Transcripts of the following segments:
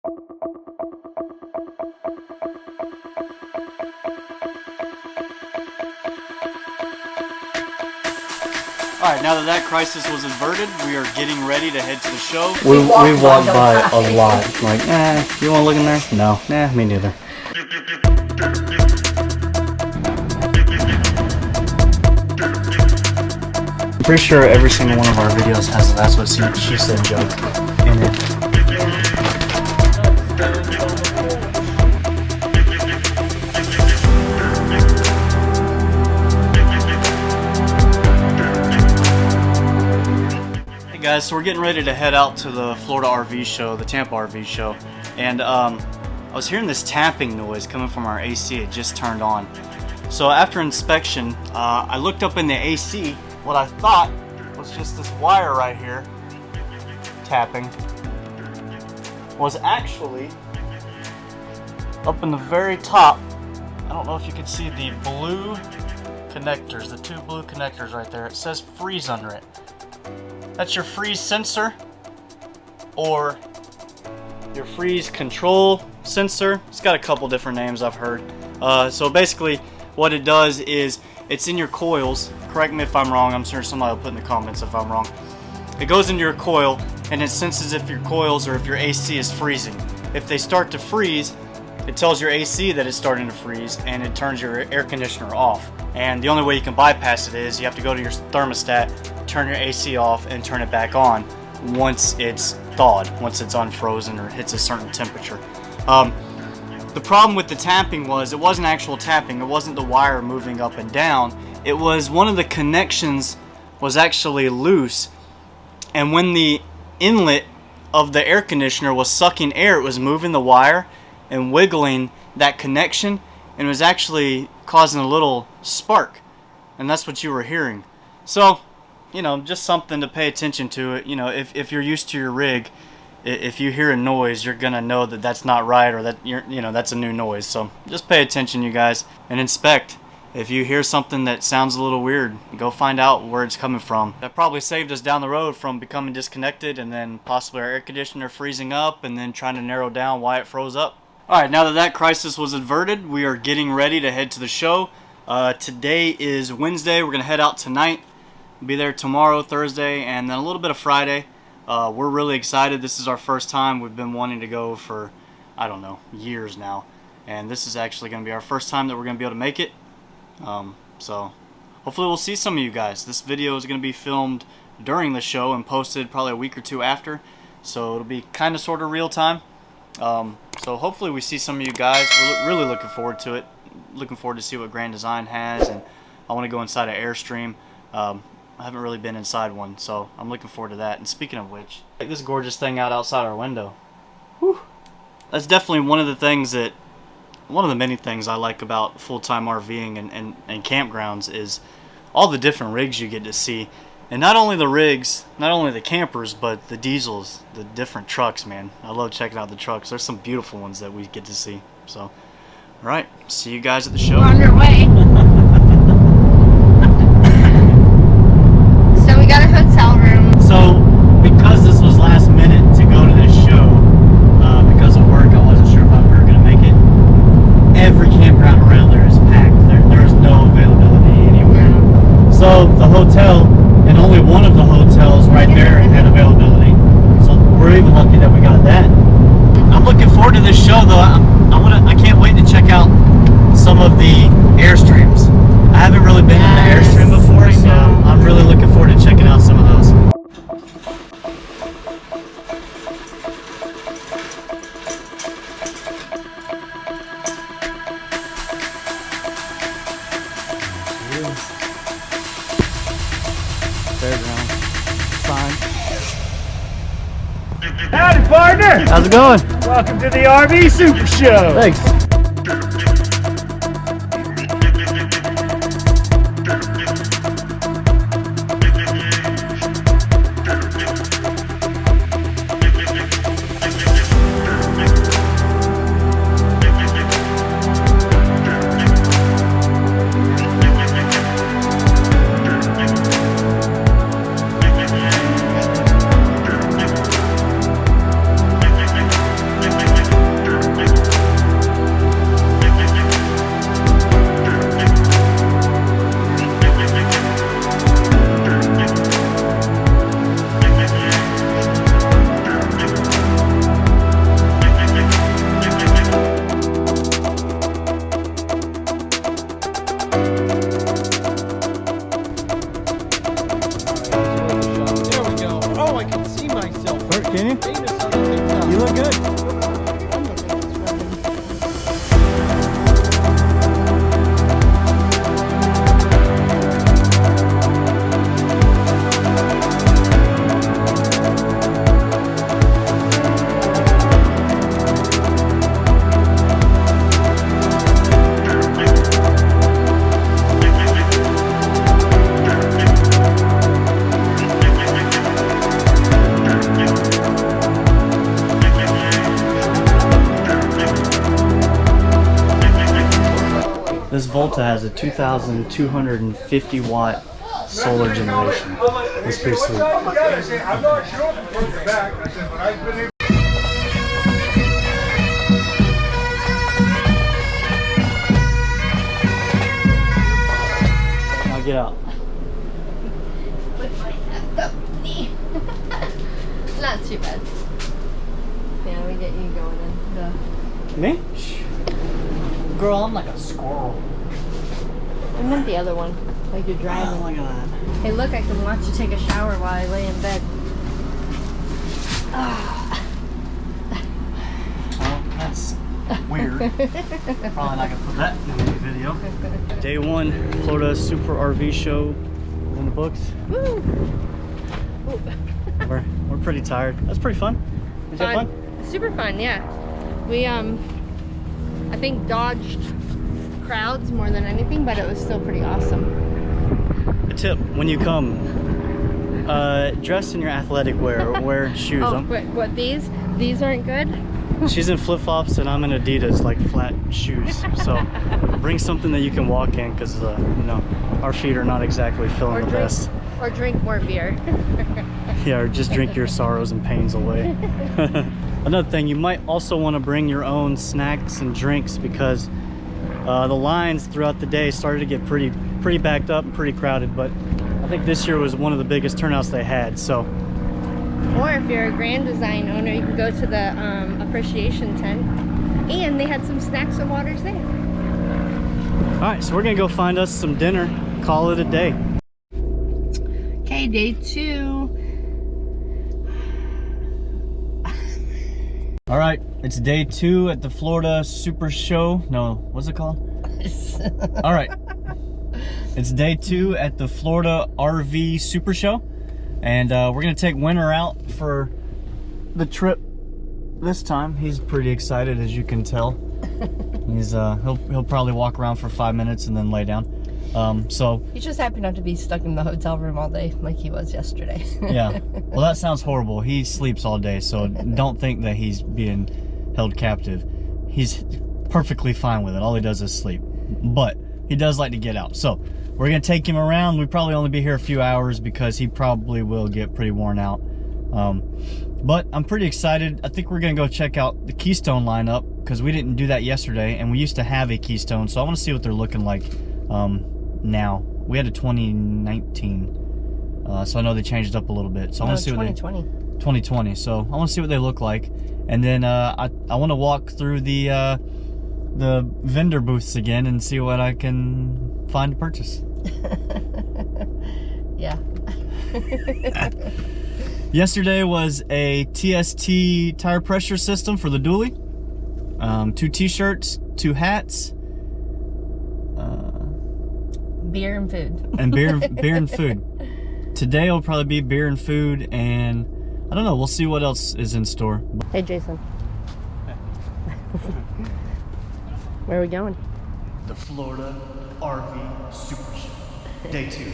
Alright, now that that crisis was averted, we are getting ready to head to the show. We walked by a lot. Like, you wanna look in there? No. Nah, me neither. I'm pretty sure every single one of our videos has a "that's what she said" joke in it. Guys, so we're getting ready to head out to the Florida RV show, the Tampa RV show, and I was hearing this tapping noise coming from our AC. It just turned on. So after inspection, I looked up in the AC. What I thought was just this wire right here tapping was actually up in the very top. I don't know if you can see the blue connectors, the two blue connectors right there. It says freeze under it. That's your freeze sensor or your freeze control sensor. It's got a couple different names I've heard. So basically what it does is it's in your coils. Correct me if I'm wrong. I'm sure somebody will put in the comments if I'm wrong. It goes into your coil and it senses if your coils or if your AC is freezing. If they start to freeze, it tells your AC that it's starting to freeze and it turns your air conditioner off. And the only way you can bypass it is you have to go to your thermostat, turn your AC off, and turn it back on once it's thawed, once it's unfrozen or hits a certain temperature. The problem with the tapping was it wasn't actual tapping. It wasn't the wire moving up and down. It was one of the connections was actually loose, and when the inlet of the air conditioner was sucking air, it was moving the wire and wiggling that connection, and it was actually causing a little spark, and that's what you were hearing. So, you know, just something to pay attention to. It, you know, if you're used to your rig, if you hear a noise, you're gonna know that that's not right, or that that's a new noise. So just pay attention, you guys, and inspect. If you hear something that sounds a little weird, go find out where it's coming from. That probably saved us down the road from becoming disconnected and then possibly our air conditioner freezing up and then trying to narrow down why it froze up. Alright, now that that crisis was averted, we are getting ready to head to the show. Today is Wednesday. We're going to head out tonight. We'll be there tomorrow, Thursday, and then a little bit of Friday. We're really excited. This is our first time. We've been wanting to go for, I don't know, years now. And this is actually going to be our first time that we're going to be able to make it. So hopefully we'll see some of you guys. This video is going to be filmed during the show and posted probably a week or two after. So it'll be kind of sort of real time. So hopefully we see some of you guys. We're really looking forward to it. Looking forward to see what Grand Design has, and I want to go inside an Airstream. I haven't really been inside one, so I'm looking forward to that. And speaking of which, check this gorgeous thing out outside our window. Whew. That's definitely one of the many things I like about full-time RVing and campgrounds is all the different rigs you get to see. And not only the rigs, not only the campers, but the diesels, the different trucks, man. I love checking out the trucks. There's some beautiful ones that we get to see. So, alright, see you guys at the show. We're on your way. So we got a hotel room. So, because this was last minute to go to this show, because of work, I wasn't sure if we were going to make it. Every campground around there is packed. There is no availability anywhere. So, the hotel, and only one of the hotels right there had availability. So we're even lucky that we got that. I'm looking forward to this show though. I can't wait to check out some of the Airstreams. I haven't really been in an Airstream before, so I'm really looking forward to checking out some of those. Fairground sign. Howdy, partner! How's it going? Welcome to the RV SuperShow! Thanks. This Volta has a 2,250 watt solar generation. It's pretty sweet. I'm not sure if it's the back. I said, but I've been able. Now get out. With my knee. Not too bad. Yeah, we get you going in. Me? Girl, I'm like a squirrel. I meant the other one. Like you're driving. Oh, look at that. Hey, look, I can watch you take a shower while I lay in bed. Well, that's weird. Probably not gonna put that in the video. Day 1, Florida Super RV Show in the books. Woo! We're pretty tired. That's pretty fun. Did you have fun? Super fun, yeah. We I think dodged crowds more than anything, but it was still pretty awesome. A tip: when you come, dress in your athletic wear. Wear shoes. Oh, wait, what, these? These aren't good? She's in flip-flops and I'm in Adidas, like flat shoes. So bring something that you can walk in, because you know, our feet are not exactly feeling the best. Or drink more beer. Yeah, or just drink your sorrows and pains away. Another thing, you might also want to bring your own snacks and drinks, because the lines throughout the day started to get pretty backed up and pretty crowded, but I think this year was one of the biggest turnouts they had. So, or if you're a Grand Design owner, you can go to the appreciation tent, and they had some snacks and waters there. all right, so we're gonna go find us some dinner, call it a day. Okay, day 2. All right, it's day 2 at the Florida SuperShow. No, what's it called? All right, it's day 2 at the Florida RV SuperShow, and we're gonna take Winter out for the trip this time. He's pretty excited, as you can tell. He's he'll probably walk around for 5 minutes and then lay down. So He's just happy not to be stuck in the hotel room all day like he was yesterday. yeah, well, that sounds horrible. He sleeps all day, so don't think that he's being held captive. He's perfectly fine with it. All he does is sleep, but he does like to get out. So we're gonna take him around. We'll probably only be here a few hours because he probably will get pretty worn out. But I'm pretty excited. I think we're gonna go check out the Keystone lineup, because we didn't do that yesterday, and we used to have a Keystone, so I want to see what they're looking like now. We had a 2019, so I know they changed up a little bit. So I want to see what 2020. So I want to see what they look like, and then I want to walk through the vendor booths again and see what I can find to purchase. Yeah. Yesterday was a TST tire pressure system for the dually, 2 t-shirts, 2 hats, Beer and food. and beer and food. Today will probably be beer and food, and I don't know, we'll see what else is in store. Hey, Jason. Where are we going? The Florida RV SuperShow, day 2.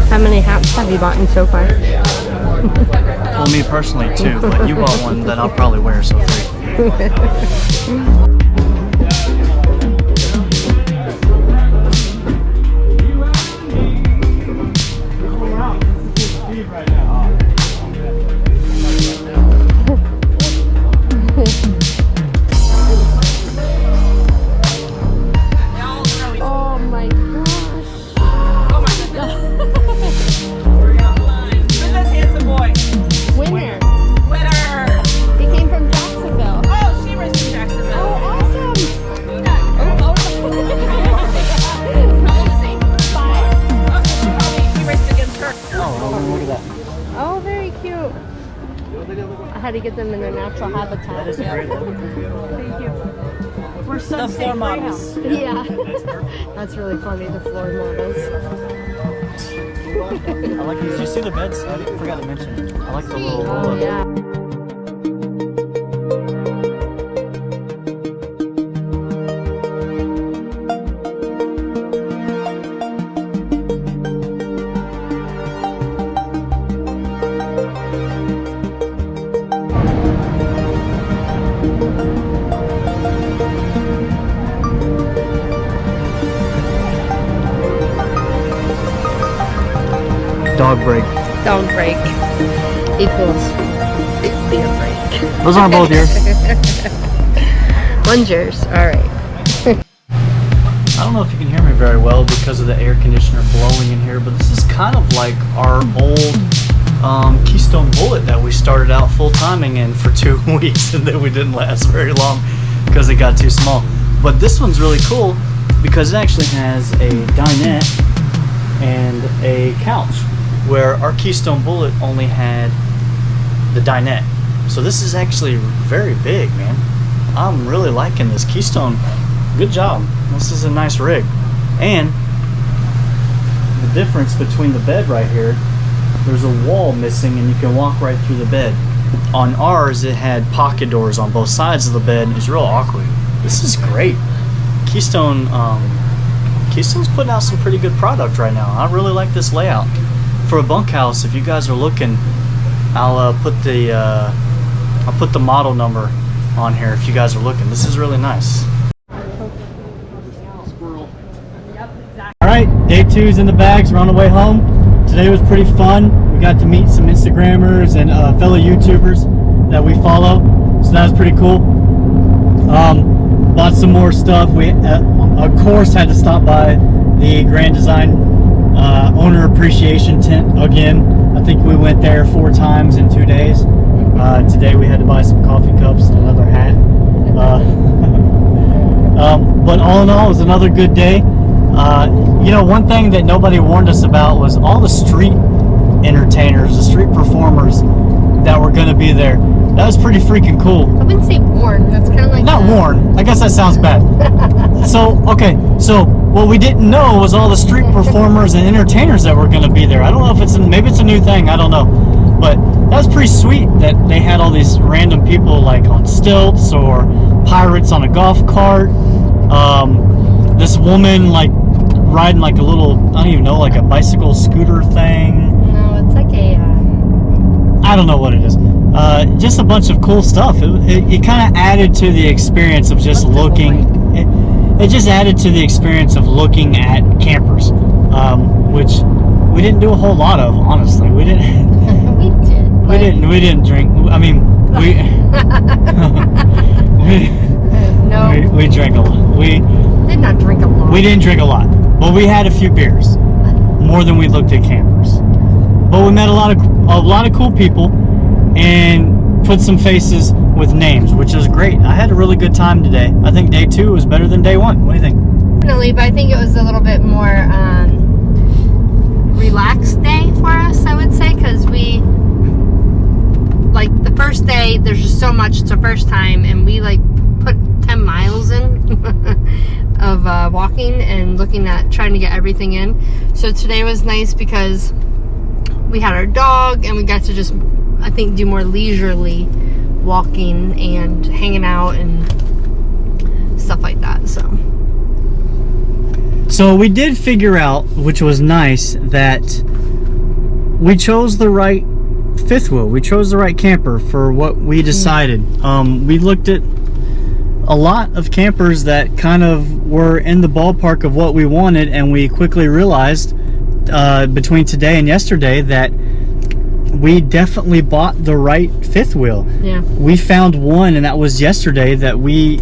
How many hats have you bought in so far? Well, me personally 2, but you bought one that I'll probably wear, so 3. Oh my gosh. Who's this handsome boy? Winner. Winner. He came from Jacksonville. Oh, she was in Jacksonville. Oh, them in their natural habitat. That is a great look. Thank you. We're The floor models. Yeah. That's really funny, the floor models. I like these. Did you see the beds? I forgot to mention. I like the little Oh, roll-up. yeah. Dog break. Dog break equals beer break. Those aren't both yours. One's yours. Alright. I don't know if you can hear me very well because of the air conditioner blowing in here, but this is kind of like our old Keystone Bullet that we started out full-timing in for 2 weeks and then we didn't last very long because it got too small. But this one's really cool because it actually has a dinette and a couch, where our Keystone Bullet only had the dinette. So this is actually very big, man. I'm really liking this Keystone. Good job. This is a nice rig. And the difference between the bed right here, there's a wall missing and you can walk right through the bed. On ours, it had pocket doors on both sides of the bed. It's real awkward. This is great. Keystone, Keystone's putting out some pretty good product right now. I really like this layout. For a bunkhouse, if you guys are looking, I'll put the model number on here if you guys are looking. This is really nice. Alright, day 2's in the bags. We're on the way home. Today was pretty fun. We got to meet some Instagrammers and fellow YouTubers that we follow. So that was pretty cool. Bought some more stuff. We, of course, had to stop by the Grand Design owner appreciation tent again. I think we went there 4 times in 2 days. Today we had to buy some coffee cups and another hat. But all in all, it was another good day. You know, one thing that nobody warned us about was all the street entertainers, the street performers that were going to be there. That was pretty freaking cool. I wouldn't say warned. That's kind of like not warned. I guess that sounds bad. So, okay. So, what we didn't know was all the street performers and entertainers that were going to be there. I don't know if it's maybe it's a new thing. I don't know. But that was pretty sweet that they had all these random people like on stilts or pirates on a golf cart. This woman like riding like a little, I don't even know, like a bicycle scooter thing. No, it's like a I don't know what it is. Just a bunch of cool stuff. It kind of added to the experience of just looking. It just added to the experience of looking at campers, which we didn't do a whole lot of, honestly. We didn't. We didn't drink. I mean, no. We drank a lot. We did not drink a lot. We didn't drink a lot, but we had a few beers, more than we looked at campers. But we met a lot of cool people and put some faces with names, which is great. I had a really good time today. I think day 2 was better than day 1. What do you think? Definitely, but I think it was a little bit more relaxed day for us, I would say, because we, like, the first day, there's just so much. It's our first time, and we, like, put 10 miles in of walking and looking at trying to get everything in. So today was nice because we had our dog, and we got to just, I think, do more leisurely walking and hanging out and stuff like that. So we did figure out, which was nice, that we chose the right fifth wheel. We chose the right camper for what we decided. We looked at a lot of campers that kind of were in the ballpark of what we wanted, and we quickly realized between today and yesterday that we definitely bought the right fifth wheel. Yeah. We found one, and that was yesterday, that we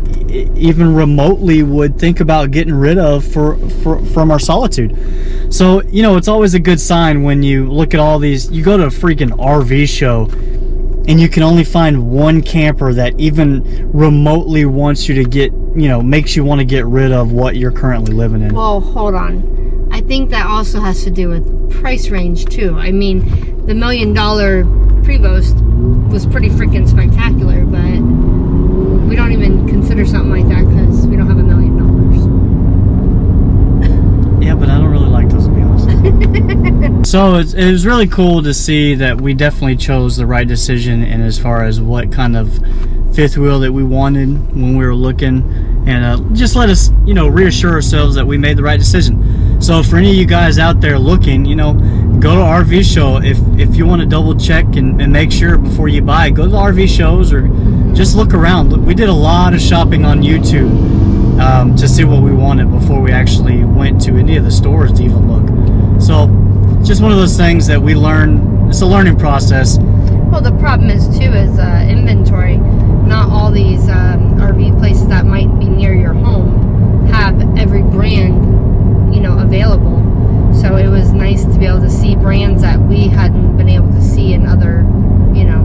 even remotely would think about getting rid of from our Solitude. So, you know, it's always a good sign when you look at all these. You go to a freaking RV show and you can only find one camper that even remotely wants you to get, you know, makes you want to get rid of what you're currently living in. Well, hold on. I think that also has to do with price range too. I mean, the $1 million Prevost was pretty freaking spectacular, but we don't even consider something like that because we don't have $1 million. Yeah, but I don't really like those, to be honest. So it was really cool to see that we definitely chose the right decision, and as far as what kind of fifth wheel that we wanted when we were looking, and just let us, you know, reassure ourselves that we made the right decision. So for any of you guys out there looking, you know, go to RV show. If you want to double check and make sure before you buy, go to the RV shows or just look around. We did a lot of shopping on YouTube to see what we wanted before we actually went to any of the stores to even look. So just one of those things that we learn. It's a learning process. Well, the problem is too is inventory. Not all these RV places that might be near your home have every brand, you know, available. So it was nice to be able to see brands that we hadn't been able to see in other, you know,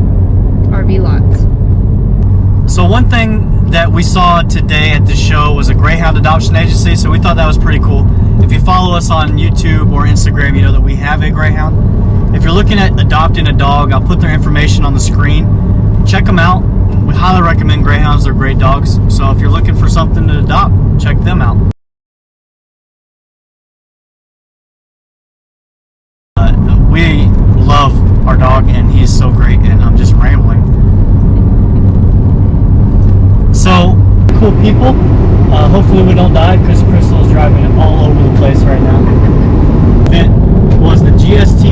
RV lots. So one thing that we saw today at the show was a Greyhound adoption agency, so we thought that was pretty cool. If you follow us on YouTube or Instagram, you know that we have a Greyhound. If you're looking at adopting a dog, I'll put their information on the screen. Check them out. We highly recommend Greyhounds. They're great dogs. So if you're looking for something to adopt, check them out. We love our dog, and he's so great, and I'm just rambling. So, cool people. Hopefully we don't die because Crystal's driving it all over the place right now. It was the GST